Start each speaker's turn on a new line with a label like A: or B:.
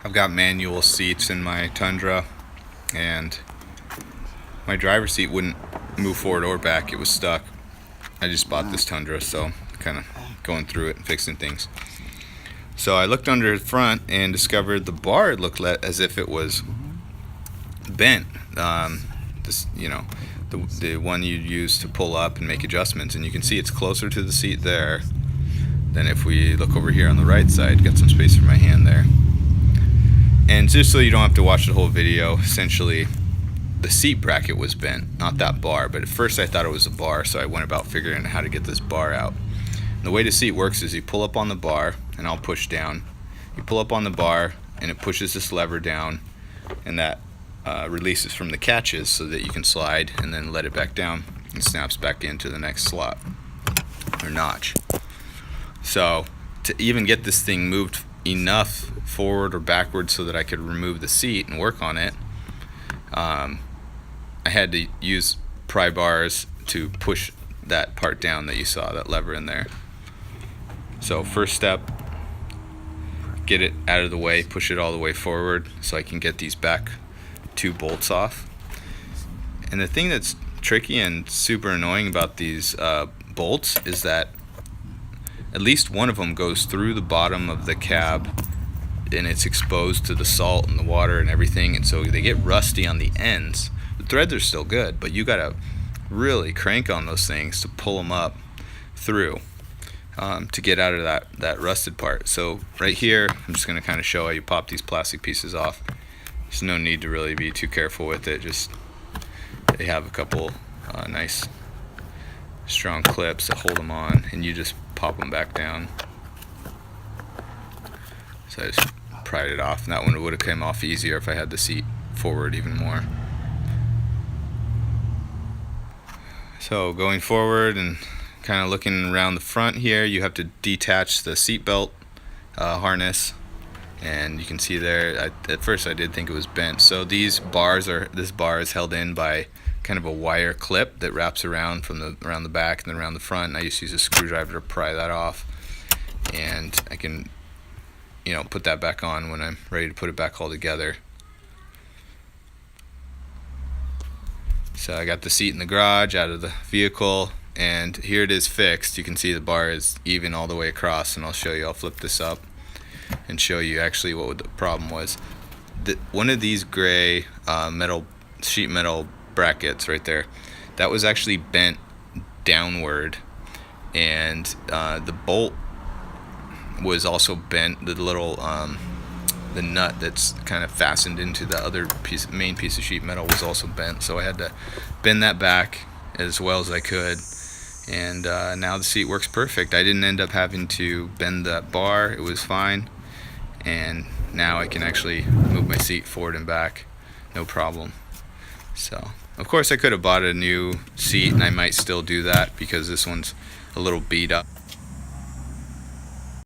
A: I've got manual seats in my Tundra, and my driver's seat wouldn't move forward or back. It was stuck. I just bought this Tundra, so kind of going through it and fixing things. So I looked under the front and discovered the bar looked as if it was bent. This, the one you use to pull up and make adjustments, and you can see it's closer to the seat there than if we look over here on the right side. Got some space for my hand there. And just so you don't have to watch the whole video, essentially the seat bracket was bent, not that bar. But at first I thought it was a bar, so I went about figuring out how to get this bar out. And the way the seat works is you pull up on the bar, and I'll push down. You pull up on the bar, and it pushes this lever down, and that releases from the catches so that you can slide and then let it back down and snaps back into the next slot or notch. So to even get this thing moved enough forward or backward so that I could remove the seat and work on it, I had to use pry bars to push that part down that you saw, that lever in there. So first step, get it out of the way, push it all the way forward so I can get these back two bolts off. And the thing that's tricky and super annoying about these bolts is that at least one of them goes through the bottom of the cab, and it's exposed to the salt and the water and everything, and so they get rusty on the ends. The threads are still good, but you gotta really crank on those things to pull them up through to get out of that rusted part. So right here, I'm just gonna kind of show how you pop these plastic pieces off. There's no need to really be too careful with it. Just they have a couple nice strong clips that hold them on, and you just pop them back down. So I just pried it off, and that one would have come off easier if I had the seat forward even more. So going forward and kind of looking around the front here, you have to detach the seat belt harness, and you can see there, at first I did think it was bent. So this bar is held in by kind of a wire clip that wraps around around the back and then around the front, and I just use a screwdriver to pry that off, and I can put that back on when I'm ready to put it back all together. So I got the seat in the garage out of the vehicle, and here it is fixed. You can see the bar is even all the way across, and I'll show you. I'll flip this up and show you actually what the problem was. One of these gray sheet metal brackets right there, that was actually bent downward, and the bolt was also bent. The little the nut that's kind of fastened into the other main piece of sheet metal was also bent, so I had to bend that back as well as I could, and now the seat works perfect. I didn't end up having to bend that bar. It was fine, and now I can actually move my seat forward and back no problem. So of course I could have bought a new seat, and I might still do that because this one's a little beat up.